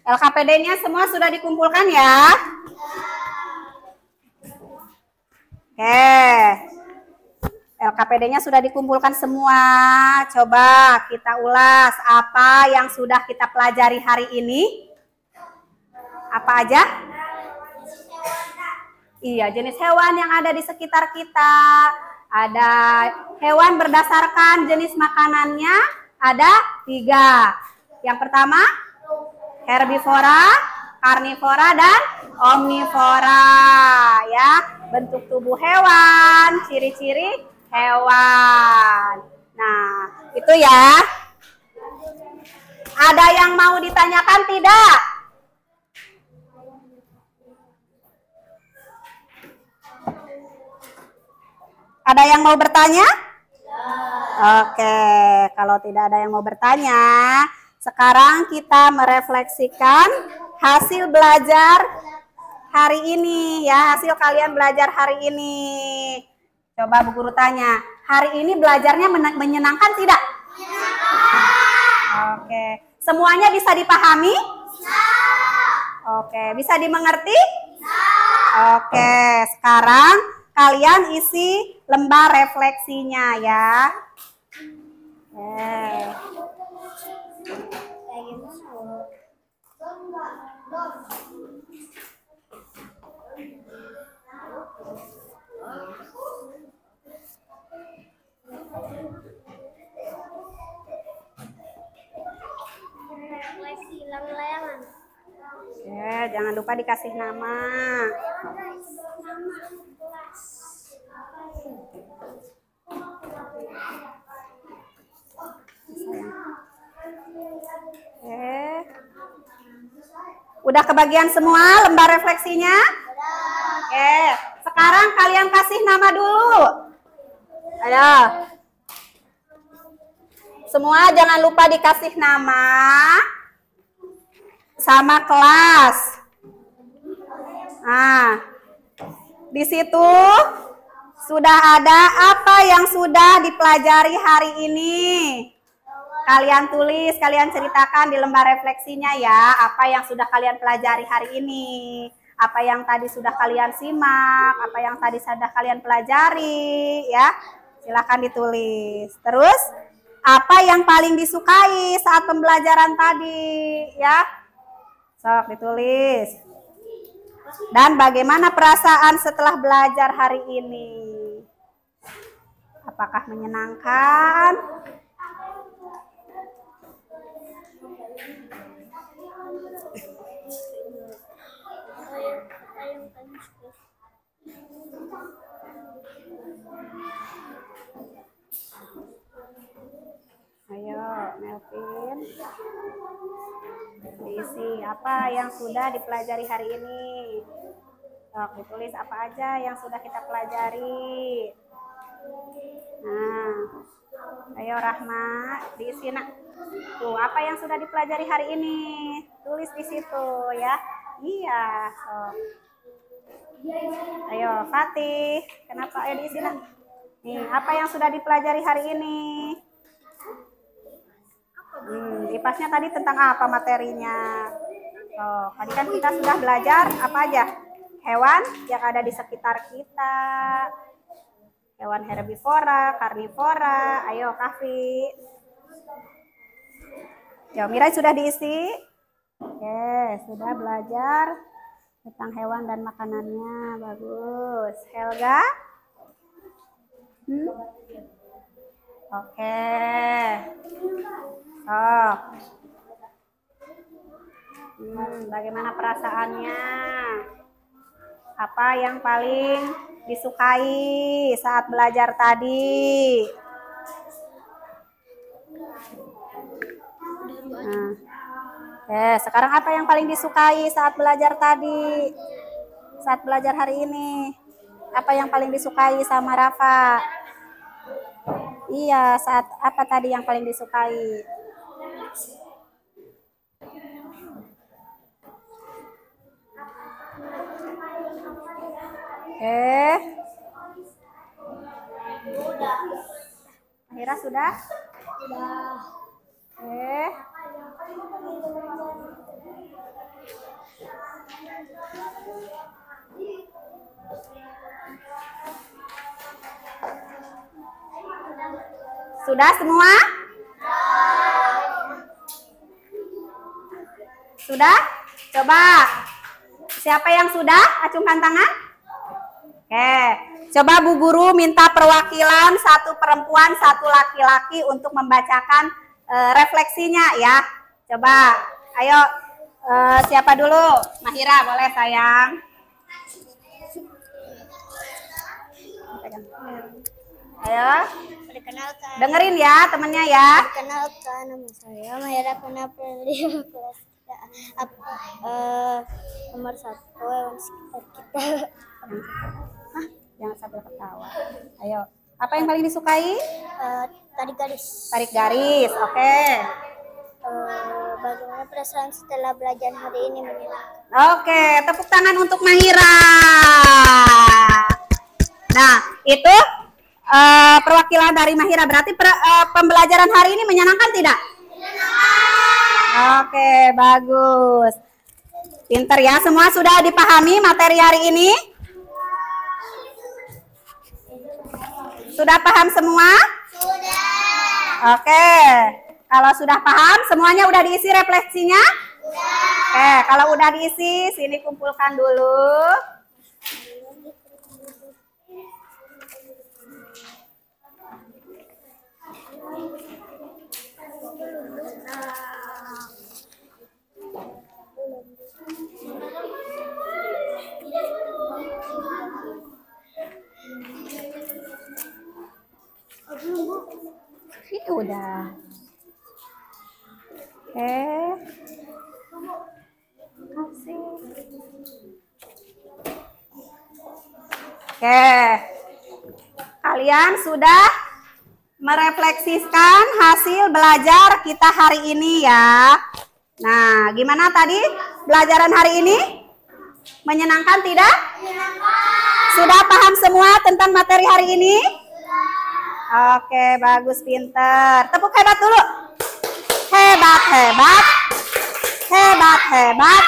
LKPD-nya semua sudah dikumpulkan ya? LKPD-nya sudah dikumpulkan semua. Coba kita ulas apa yang sudah kita pelajari hari ini. Apa aja? Iya, jenis hewan yang ada di sekitar kita. Ada hewan berdasarkan jenis makanannya, ada 3. Yang pertama, herbivora, karnivora, dan omnivora. Ya, bentuk tubuh hewan, ciri-ciri hewan. Nah, itu ya. Ada yang mau ditanyakan tidak? Ada yang mau bertanya? Oke, kalau tidak ada yang mau bertanya, sekarang kita merefleksikan hasil belajar hari ini ya, hasil kalian belajar hari ini. Coba Bu Guru tanya, hari ini belajarnya menyenangkan tidak? Oke, semuanya bisa dipahami? Oke, bisa dimengerti? Oke, sekarang kalian isi lembar refleksinya ya. Refleksi lem-leman. Oke, jangan lupa dikasih nama. Udah kebagian semua lembar refleksinya? Oke, sekarang kalian kasih nama dulu. Ayo. Semua jangan lupa dikasih nama sama kelas. Nah, di situ sudah ada apa yang sudah dipelajari hari ini. Kalian tulis, kalian ceritakan di lembar refleksinya ya, apa yang sudah kalian pelajari hari ini. Apa yang tadi sudah kalian simak, apa yang tadi sudah kalian pelajari ya. Silakan ditulis. Terus, apa yang paling disukai saat pembelajaran tadi ya. Sok ditulis. Dan bagaimana perasaan setelah belajar hari ini? Apakah menyenangkan? Ayo, Melvin. Diisi apa yang sudah dipelajari hari ini. Ditulis apa aja yang sudah kita pelajari. Nah, ayo Rahma, diisi nak. Tuh, apa yang sudah dipelajari hari ini? Tulis di situ ya. Iya. Ayo Fatih, kenapa? Ayo diisi nak. Nih, apa yang sudah dipelajari hari ini? IPAS-nya tadi tentang apa materinya? Tadi kan kita sudah belajar apa aja? Hewan yang ada di sekitar kita. Hewan herbivora, karnivora. Ayo Kafi. Ya, Mirai sudah diisi? Oke, sudah belajar tentang hewan dan makanannya. Bagus. Helga? Oke. Bagaimana perasaannya? Apa yang paling disukai saat belajar tadi? Sekarang apa yang paling disukai saat belajar tadi? Saat belajar hari ini? Apa yang paling disukai sama Rafa? Iya, saat apa tadi yang paling disukai? Akhirnya sudah? Sudah semua? Sudah? Coba. Siapa yang sudah? Acungkan tangan. Oke. Coba Bu Guru minta perwakilan satu perempuan, satu laki-laki untuk membacakan refleksinya ya. Coba. Ayo. Siapa dulu? Mahira, boleh sayang. Ayo. Perkenalkan. Dengerin ya temennya ya. Perkenalkan, nama saya Mahira Kunapeli, kelas 3. Nomor 1 hewan sekitar kita. Jangan sampai ketawa. Ayo. Apa yang paling disukai? Tarik garis. Tarik garis. Oke. Bagaimana perasaan setelah belajar hari ini? Menyenangkan. Oke, tepuk tangan untuk Mahira. Nah, itu perwakilan dari Mahira. Berarti pembelajaran hari ini menyenangkan tidak? Menyenangkan. Oke, bagus. Pinter ya, semua sudah dipahami materi hari ini? Sudah paham semua? Sudah. Oke, kalau sudah paham, semuanya udah diisi refleksinya? Sudah. Oke, kalau udah diisi, sini kumpulkan dulu. Itu udah. Oke. Kasih. Oke. Kalian sudah merefleksikan hasil belajar kita hari ini ya. Nah, gimana tadi pelajaran hari ini? Menyenangkan tidak? Menyenangkan. Sudah paham semua tentang materi hari ini? Oke, bagus, pinter. Tepuk hebat dulu. Hebat, hebat. Hebat, hebat.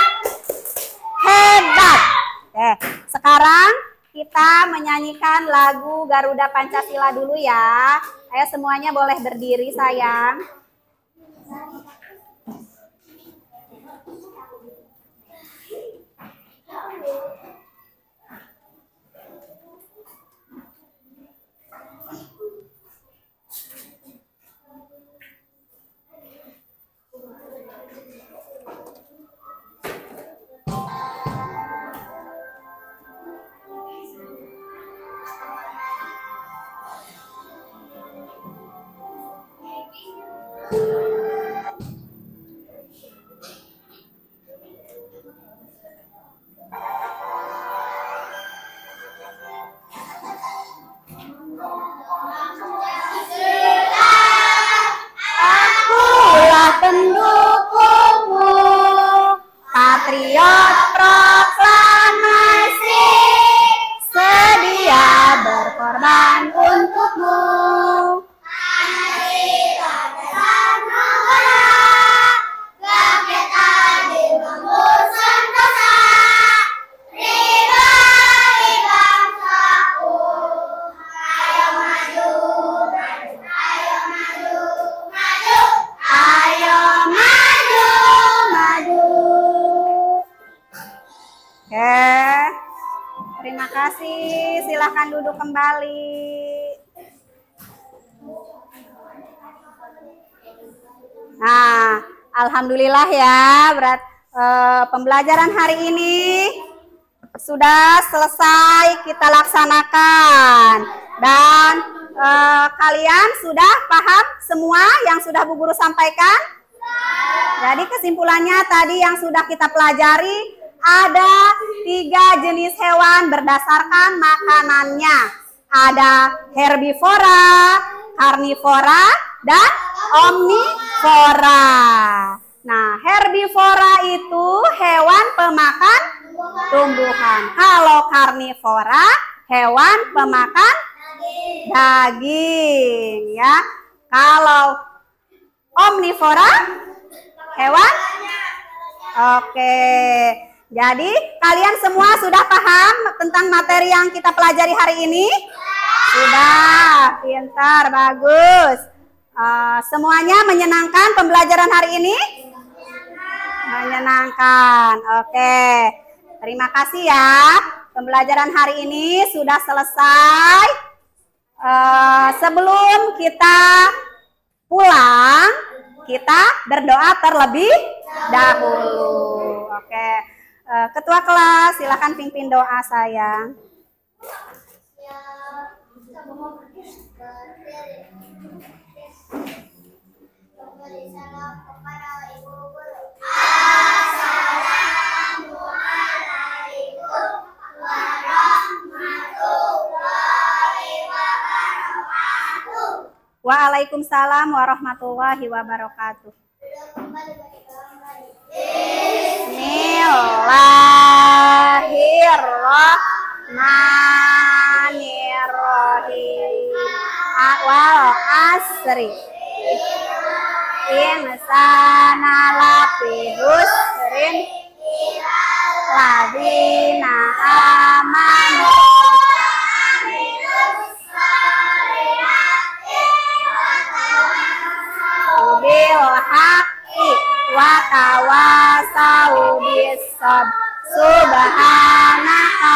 Hebat. Oke, sekarang kita menyanyikan lagu Garuda Pancasila dulu ya. Ayo semuanya boleh berdiri sayang. Pendukungmu, patriot proklamasi, sedia berkorban untukmu. Mari bersama rakyat adil membangun sentosa, ribai bangsaku. Ayo maju, maju, ayo maju, maju. Ayo maju, maju. Oke, terima kasih. Silakan duduk kembali. Nah, alhamdulillah ya, pembelajaran hari ini sudah selesai kita laksanakan dan kalian sudah paham semua yang sudah Bu Guru sampaikan? Jadi kesimpulannya tadi yang sudah kita pelajari ada 3 jenis hewan berdasarkan makanannya. Ada herbivora, karnivora, dan omnivora. Nah, herbivora itu hewan pemakan tumbuhan. Kalau karnivora, hewan pemakan daging ya. Kalau omnivora hewan. Oke. Jadi kalian semua sudah paham tentang materi yang kita pelajari hari ini? Sudah. Pintar, bagus. Semuanya menyenangkan pembelajaran hari ini? Menyenangkan. Oke. Terima kasih ya. Pembelajaran hari ini sudah selesai. Sebelum kita pulang, kita berdoa terlebih dahulu. Oke. Ketua kelas, silakan pimpin doa sayang. Assalamualaikum warahmatullahi wabarakatuh. Waalaikumsalam warahmatullahi wabarakatuh. Bismillahirrahmanirrahim. Wal asri insana lafi husrin subhanaka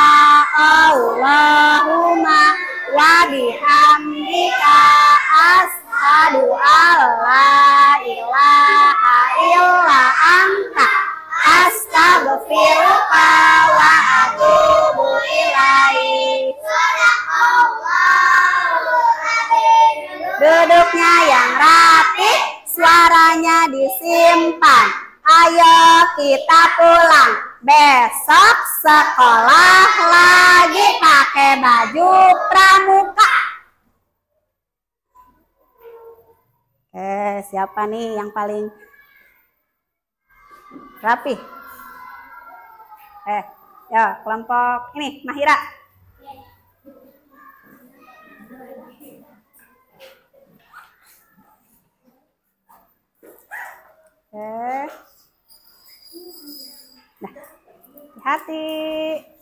Allahumma wa bihamdika asyhadu alla ilaha illa anta astaghfiruka wa atubu ilaik. Duduknya yang rapi, suaranya disimpan. Ayo kita pulang. Besok sekolah lagi pakai baju pramuka. Siapa nih yang paling rapi? Ya kelompok ini Mahira. Nah, hati-hati.